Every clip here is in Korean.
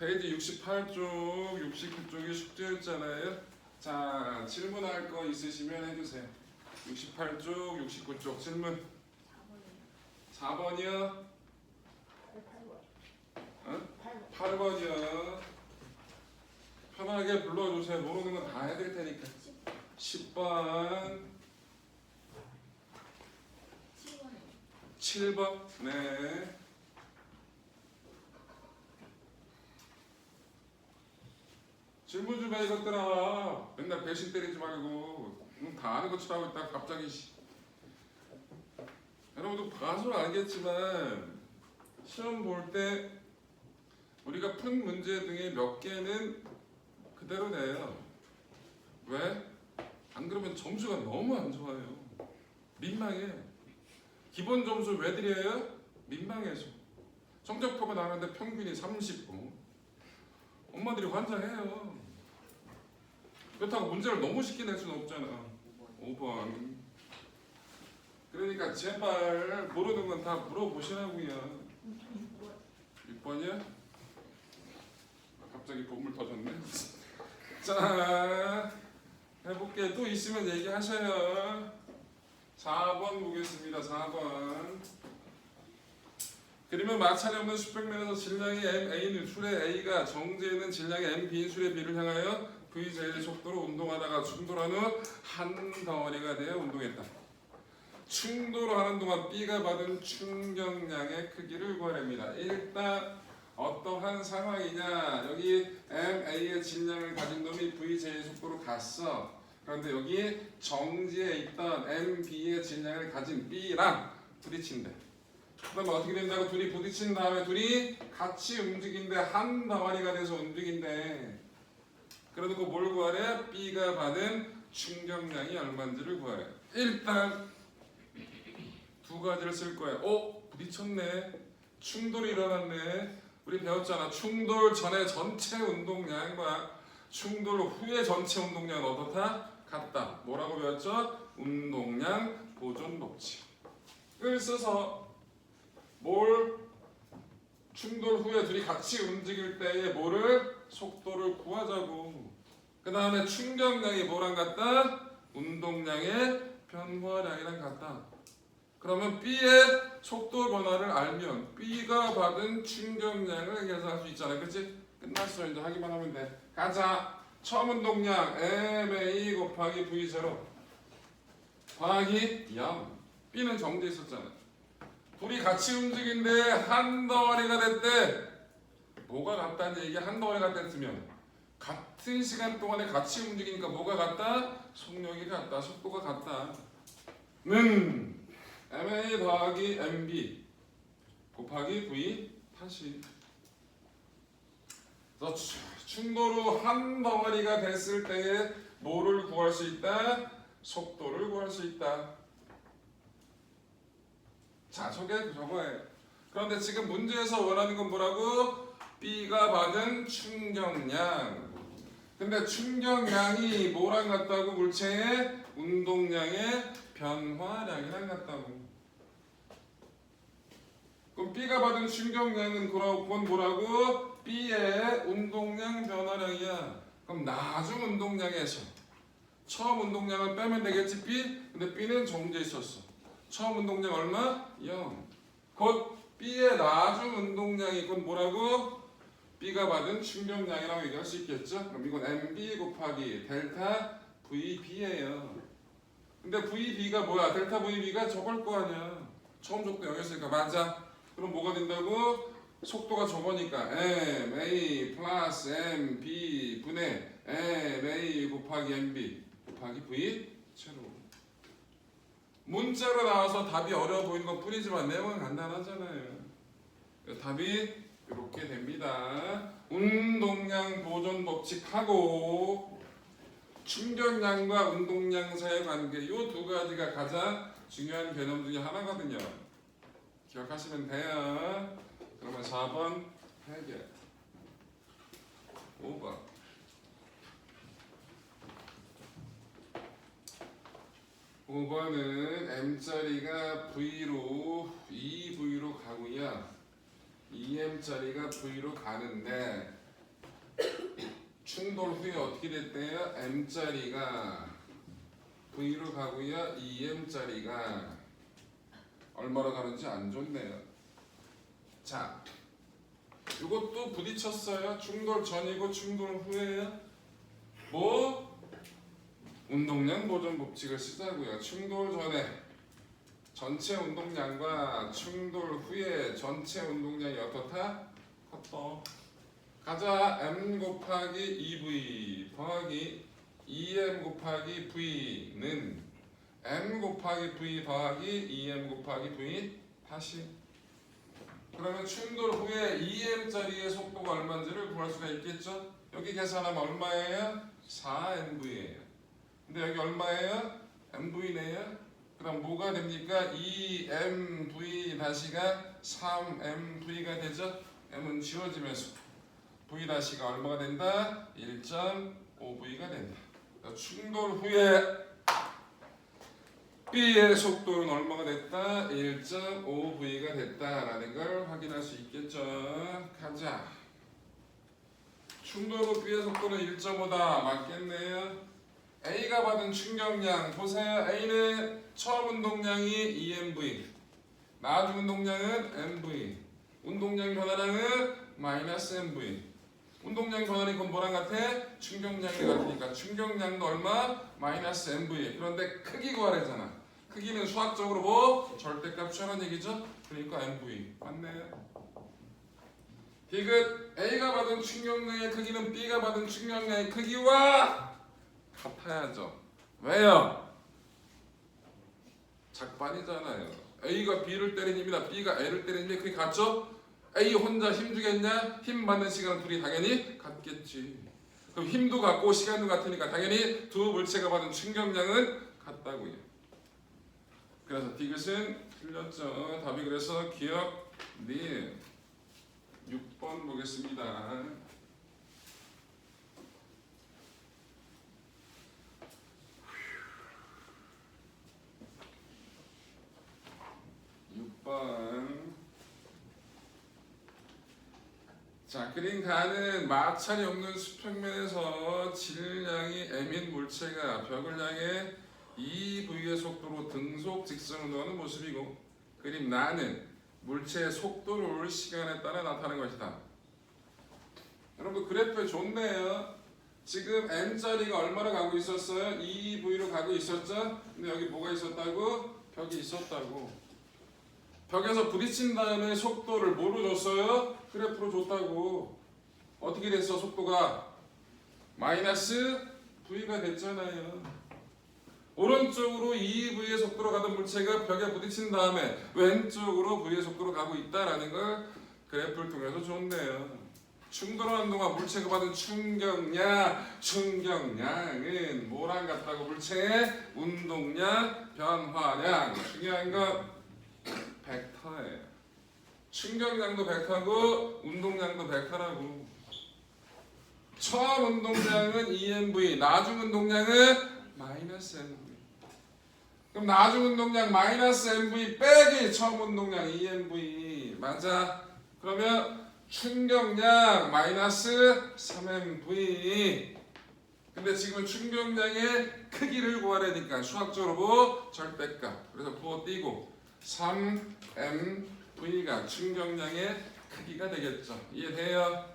페이지 68쪽, 69쪽이 숙제였잖아요. 자, 질문할 거 있으시면 해주세요. 68쪽, 69쪽 질문. 4번이요? 8번이요. 편하게 불러주세요. 모르는 건 다 해드릴 테니까. 10번. 7번. 네. 질문 좀 해 이것들아. 맨날 배신 때리지 말고 다 아는 것처럼 하고 있다가 갑자기 여러분도 봐서 알겠지만 시험 볼 때 우리가 푼 문제 중에 몇 개는 그대로 내요. 왜? 안 그러면 점수가 너무 안 좋아요. 민망해. 기본 점수 왜 드려요? 민망해서. 성적표가 나왔는데 평균이 30. 엄마들이 환장해요. 그렇다고 문제를 너무 쉽게 낼 수는 없잖아. 5번. 그러니까 제발 모르는 건 다 물어보시라고요. 6번이야? 갑자기 보물 터졌네. 자, 해볼게. 또 있으면 얘기하셔요. 4번 보겠습니다. 4번. 그러면 마찰이 없는 수평면에서 질량이 MA인 술의 A가 정지해 있는 질량이 MB인 술의 B를 향하여 VJ의 속도로 운동하다가 충돌한 후 한 덩어리가 되어 운동했다. 충돌하는 동안 B가 받은 충격량의 크기를 구하랍니다. 일단 어떠한 상황이냐. 여기 MA의 질량을 가진 놈이 VJ의 속도로 갔어. 그런데 여기 정지해 있던 MB의 질량을 가진 B랑 부딪힌대. 그러면 어떻게 된다고? 둘이 부딪힌 다음에 둘이 같이 움직인대. 한 덩어리가 돼서 움직인대. 그러고 뭘 구하래? B가 받은 충격량이 얼마인지를 구하래. 일단 두 가지를 쓸 거야. 부딪혔네. 충돌이 일어났네. 우리 배웠잖아. 충돌 전에 전체 운동량과 충돌 후의 전체 운동량은 어떻다? 같다. 뭐라고 배웠죠? 운동량 보존 법칙을 써서 충돌 후에 둘이 같이 움직일 때에 속도를 구하자고. 그 다음에 충격량이 뭐랑 같다? 운동량의 변화량이랑 같다. 그러면 B의 속도 변화를 알면 B가 받은 충격량을 계산할 수 있잖아. 그렇지? 끝났어. 이제 하기만 하면 돼. 가자. 처음 운동량 MA 곱하기 V0 더하기 0. B는 정지해 있었잖아. 둘이 같이 움직인데 한 덩어리가 됐대. 뭐가 같다는 얘기야? 한 덩어리가 됐으면 같은 시간 동안에 같이 움직이니까 뭐가 같다? 속력이 같다. 속도가 같다. 는 MA 더하기 MB 곱하기 V 다시. 그래서 충돌 후 한 덩어리가 됐을 때에 뭐를 구할 수 있다? 속도를 구할 수 있다. 자, 저거예요. 그런데 지금 문제에서 원하는 건 뭐라고? B가 받은 충격량. 근데 충격량이 뭐랑 같다고? 물체의 운동량의 변화량이랑 같다고. 그럼 B가 받은 충격량은 그건 뭐라고? B의 운동량 변화량이야. 그럼 나중 운동량에서 처음 운동량을 빼면 되겠지 B? 근데 B는 정지해 있었어. 처음 운동량 얼마? 0. 곧 B의 나중 운동량이 그건 뭐라고? B가 받은 충격량이라고 얘기할 수 있겠죠? 그럼 이건 MB 곱하기 델타 VB예요. 근데 VB가 뭐야? 델타 VB가 저걸 거 아니야. 처음 속도 0이었으니까 맞아. 그럼 뭐가 된다고? 속도가 저거니까 MA 플러스 MB 분의 MA 곱하기 MB 곱하기 V 제로. 문자로 나와서 답이 어려워 보이는 것 뿐이지만 내용은 간단하잖아요. 답이 이렇게 됩니다. 운동량 보존 법칙하고 충격량과 운동량 사이의 관계, 이 두 가지가 가장 중요한 개념 중에 하나거든요. 기억하시면 돼요. 그러면 4번 해결. 5번. 5번은 M자리가 V로 2V로 가고요. 2M자리가 V로 가는데 충돌 후에 어떻게 됐대요? M자리가 V로 가고요. 2M자리가 얼마로 가는지 안 좋네요. 자, 이것도 부딪혔어요. 충돌 전이고 충돌 후에요. 뭐? 운동량 보존 법칙을 쓰자고요. 충돌 전에 전체 운동량과 충돌 후에 전체 운동량이 어떻다? 같다. 가자. M 곱하기 2V 더하기 2M 곱하기 V는 M 곱하기 V 더하기 2M 곱하기 V 다시. 그러면 충돌 후에 2M짜리의 속도가 얼마인지를 구할 수가 있겠죠? 여기 계산하면 얼마예요? 4MV예요. 근데 여기 얼마예요? MV네요. 그럼 뭐가 됩니까? 2MV 다시가 3MV가 되죠? M은 지워지면서 V 다시가 얼마가 된다? 1.5V가 된다. 충돌 후에 B의 속도는 얼마가 됐다? 1.5V가 됐다라는 걸 확인할 수 있겠죠. 가자. 충돌 후 B의 속도는 1.5다. 맞겠네요. A가 받은 충격량 보세요. A는 처음 운동량이 2MV, 나중 운동량은 MV, 운동량 변화량은 마이너스 MV. 운동량 변화량이 그건 뭐랑 같아? 충격량이 같으니까 충격량도 얼마? 마이너스 MV. 그런데 크기 구하래잖아. 크기는 수학적으로 뭐? 절대값 취하는 얘기죠? 그러니까 MV. 맞네요. 디귿 A가 받은 충격량의 크기는 B가 받은 충격량의 크기와 같아야죠. 왜요? 작반이잖아요. A가 B를 때리는 힘이나 B가 A를 때리는 힘이 크게 같죠? A 혼자 힘 주겠냐? 힘 받는 시간은 둘이 당연히 같겠지. 그럼 힘도 같고 시간도 같으니까 당연히 두 물체가 받은 충격량은 같다고요. 그래서 디귿은 틀렸죠. 답이 그래서 기억 니 6번 보겠습니다. 6번. 자, 그림 가는 마찰이 없는 수평면에서 질량이 M인 물체가 벽을 향해 2V의 속도로 등속 직선으로 가는 모습이고, 그림 나는 물체의 속도를 시간에 따라 나타내는 것이다. 여러분 그래프 좋네요. 지금 M자리가 얼마로 가고 있었어요? 2V로 가고 있었죠? 근데 여기 뭐가 있었다고? 벽이 있었다고. 벽에서 부딪힌 다음에 속도를 뭐로 줬어요? 그래프로 줬다고. 어떻게 됐어? 속도가 마이너스 V가 됐잖아요. 오른쪽으로 2V의 속도로 가던 물체가 벽에 부딪힌 다음에 왼쪽으로 V의 속도로 가고 있다라는 걸 그래프를 통해서 줬네요. 충돌하는 동안 물체가 받은 충격량은 뭐랑 같다고? 물체의 운동량, 변화량. 중요한 건 벡터예요. 충격량도 벡터고 운동량도 벡터라고. 처음 운동량은 EMV, 나중 운동량은 마이너스 MV. 그럼 나중 운동량 마이너스 MV 빼기 처음 운동량 EMV. 맞아. 그러면 충격량 마이너스 3MV. 근데 지금 충격량의 크기를 구하려니까 수학적으로 뭐? 절대값. 그래서 부어 띄고 3MV가 충격량의 크기가 되겠죠. 이해돼요?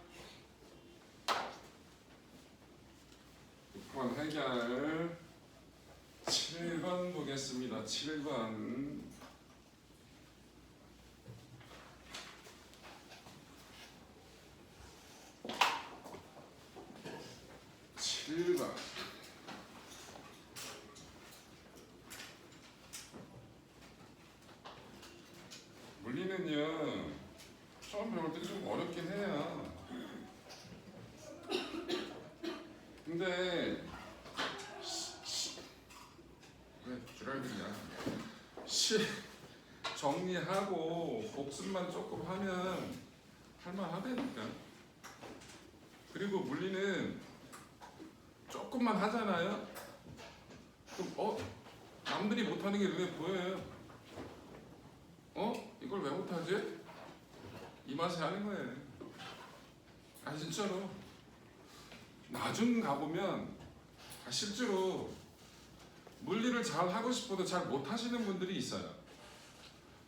6번 해결. 7번 보겠습니다. 7번. 7번. 물리는요, 처음 배울 때 좀 어렵긴 해요. 근데 왜 줄알기냐? 정리하고 복습만 조금 하면 할만하다니까. 그리고 물리는 조금만 하잖아요. 그럼 남들이 못하는 게 눈에 보여요. 이걸 왜 못하지? 이 맛에 하는 거예요. 아 진짜로. 나중 가보면 실제로 물리를 잘 하고 싶어도 잘 못하시는 분들이 있어요.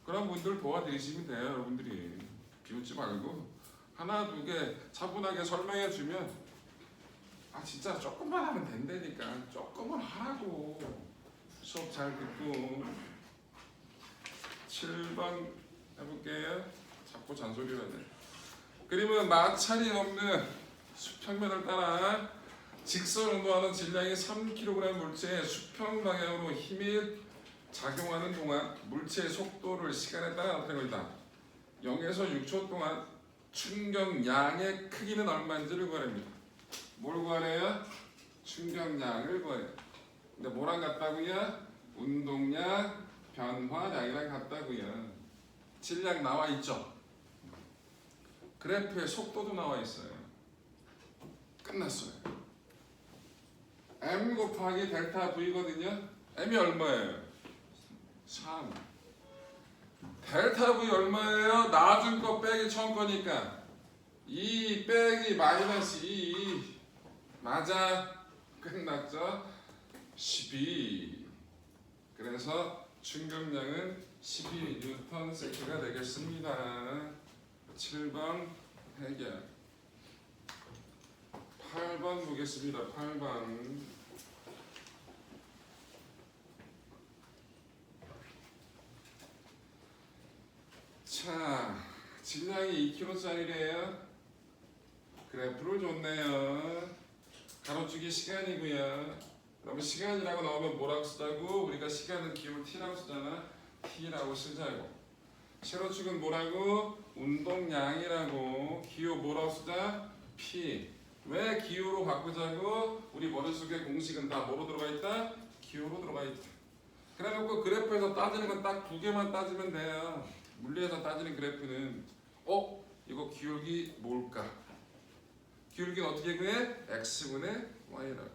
그런 분들 도와드리시면 돼요. 여러분들이 비웃지 말고 하나 두 개 차분하게 설명해 주면 진짜 조금만 하면 된다니까. 조금만 하라고. 수업 잘 듣고 7번 해볼게요. 자꾸 잔소리를 하네. 그림은 마찰이 없는 수평면을 따라 직선 운동하는 질량이 3kg 물체에 수평 방향으로 힘이 작용하는 동안 물체의 속도를 시간에 따라 나타내고 있다. 0에서 6초 동안 충격량의 크기는 얼마인지를 구하랍니다. 뭘 구하래요? 충격량을 구하래요. 근데 뭐랑 같다고요? 운동량, 변화량이랑 같다고요. 질량 나와 있죠? 그래프에 속도도 나와 있어요. 끝났어요. m 곱하기 델타 v거든요. m이 얼마예요? 3. 델타 v 얼마예요? 나중 거 빼기 처음 거니까 2 빼기 마이너스 2 맞아. 끝났죠? 12. 그래서 충격량은 12Nm/S가 되겠습니다. 7번 해결. 8번 보겠습니다. 8번. 자, 질량이 2kg짜리래요. 그래프를 줬네요. 가로축이 시간이고요. 그러면 시간이라고 나오면 뭐라고 쓰자고? 우리가 시간은 기울 t라고 쓰잖아. t라고 쓰자고. 세로축은 뭐라고? 운동량이라고. 기호 뭐라고 쓰자? p. 왜 기호로 바꾸자고? 우리 머릿속에 공식은 다 뭐로 들어가 있다? 기호로 들어가 있다. 그래놓고 그래프에서 따지는 건 딱 두 개만 따지면 돼요. 물리에서 따지는 그래프는 이거 기울기 뭘까? 기울기는 어떻게 구해? x분의 y라고.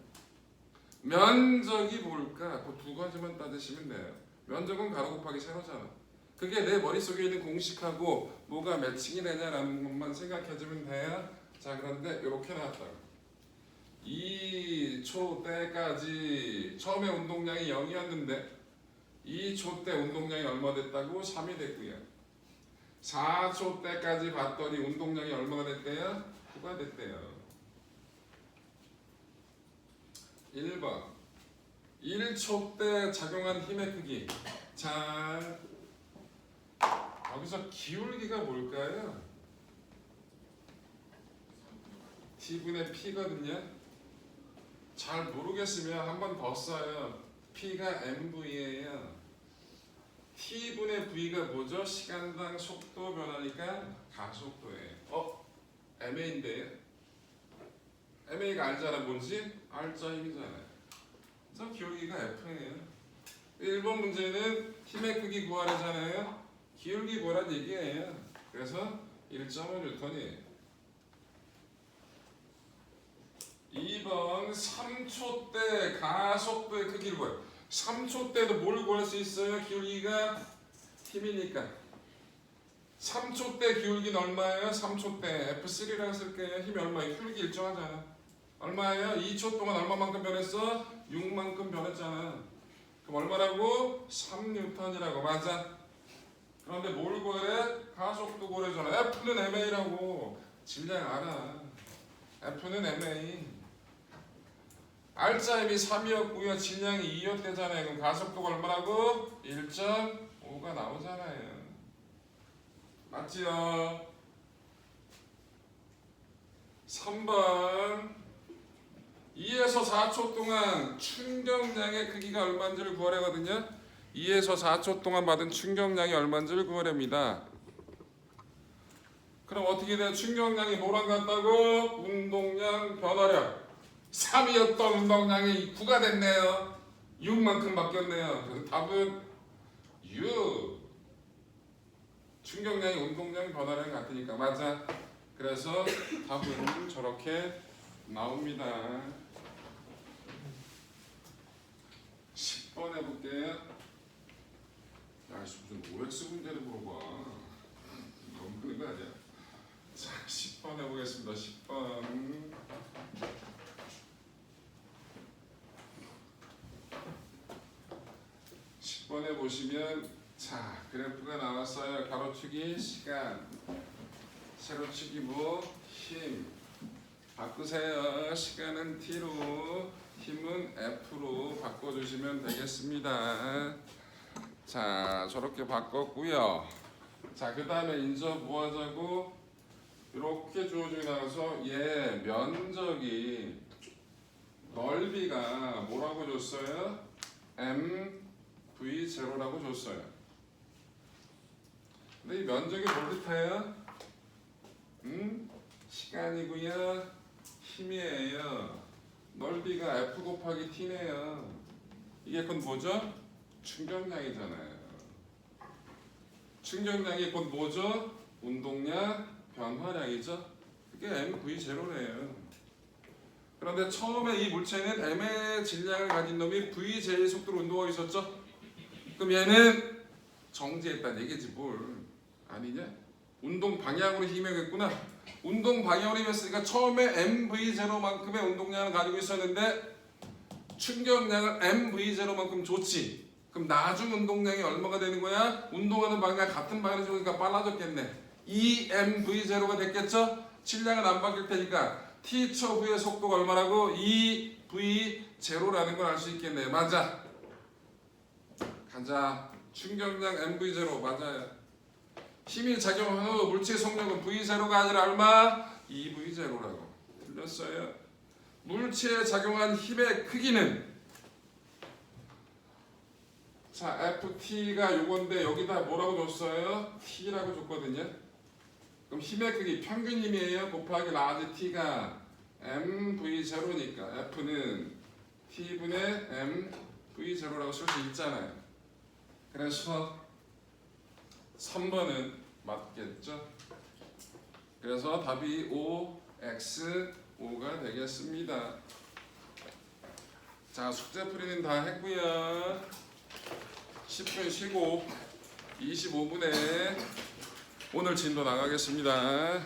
면적이 뭘까? 그 두 가지만 따지시면 돼요. 면적은 가로 곱하기 세로잖아. 그게 내 머릿속에 있는 공식하고 뭐가 매칭이 되냐라는 것만 생각해주면 돼요. 자, 그런데 이렇게 나왔다고. 2초 때까지 처음에 운동량이 0이었는데 2초 때 운동량이 얼마 됐다고? 3이 됐고요. 4초 때까지 봤더니 운동량이 얼마가 됐대요? 9가 됐대요. 1번 1초 때 작용한 힘의 크기. 자, 여기서 기울기가 뭘까요? T분의 P거든요. 잘 모르겠으면 한 번 더 써요. P가 mv예요. T분의 V가 뭐죠? 시간당 속도 변화니까 가속도예요. MA인데요. MA가 알잖아. 뭔지? R자 힘이잖아요. 그래서 기울기가 F예요. 1번 문제는 힘의 크기 구하래잖아요. 기울기 뭐란 얘기예요. 그래서 1.5N이에요. 2번 3초 때 가속도의 크기를 구해요. 3초 때도 뭘 구할 수 있어요? 기울기가 힘이니까. 3초 때 기울기는 얼마예요? 3초 때 F3라고 쓸게요. 힘이 얼마예요? 기울기 일정하잖아. 얼마예요? 2초 동안 얼마만큼 변했어? 6만큼 변했잖아. 그럼 얼마라고? 3N이라고. 맞아. 그런데 뭘 구하래? 가속도 구하래잖아. F는 MA라고. 질량 알아. F는 MA. R자임이 3이었고요. 질량이 2였대잖아요. 그럼 가속도가 얼마라고? 1.5가 나오잖아요. 맞지요? 3번 2에서 4초 동안 충격량의 크기가 얼마인지를 구하래거든요. 2에서 4초 동안 받은 충격량이 얼마인지를 구하랍니다. 그럼 어떻게 돼요? 충격량이 뭐랑 같다고? 운동량, 변화량. 3이었던 운동량이 9가 됐네요. 6만큼 바뀌었네요. 그래서 답은 6. 충격량이 운동량, 변화량 같으니까. 맞아. 그래서 답은 저렇게 나옵니다. 10번 해볼게요. 야, 무슨 OX 문제를 물어봐. 너무 그런 거 아니야? 자, 10번 해보겠습니다. 10번. 10번에 보시면 자 그래프가 나왔어요. 가로축이 시간, 세로축이 힘 바꾸세요. 시간은 t로, 힘은 f로 바꿔주시면 되겠습니다. 자 저렇게 바꿨고요. 자 그 다음에 이제 뭐 하자고, 이렇게 주어지고 나서 얘 면적이 넓이가 뭐라고 줬어요? mv0라고 줬어요. 근데 이 면적이 뭘 뜻해요? 시간이고요, 힘이에요. 넓이가 f 곱하기 t네요. 이게 곧 뭐죠? 충격량이잖아요. 충격량이 곧 뭐죠? 운동량 변화량이죠. 그게 mv0래요. 그런데 처음에 이 물체는 m의 질량을 가진 놈이 vj의 속도로 운동하고 있었죠. 그럼 얘는 정지했다는 얘기지 뭘. 아니냐? 운동 방향으로 힘이겠구나. 운동 방향으로 힘했으니까 처음에 mv0만큼의 운동량을 가지고 있었는데 충격량을 mv0만큼 줬지. 그럼 나중 운동량이 얼마가 되는 거야? 운동하는 방향 같은 방향으로 쏘니까 빨라졌겠네. 2mv0가 됐겠죠? 질량은 안 바뀔 테니까 t초 v의 속도가 얼마라고? 2v0라는 걸 알 수 있겠네. 맞아. 가자. 충격량 mv0 맞아요. 힘이 작용한 후 물체의 속력은 v0가 아니라 얼마? 2v0라고. 틀렸어요. 물체에 작용한 힘의 크기는 자 ft가 요건데 여기다 뭐라고 줬어요? t라고 줬거든요. 그럼 힘의 크기 평균 힘이에요. 곱하기 라지 t가 mv0니까 f는 t분의 mv0라고 쓸 수 있잖아요. 그래서 3번은 맞겠죠. 그래서 답이 O, X, O가 되겠습니다. 자 숙제 풀이는 다 했고요. 10분 쉬고 25분에 오늘 진도 나가겠습니다.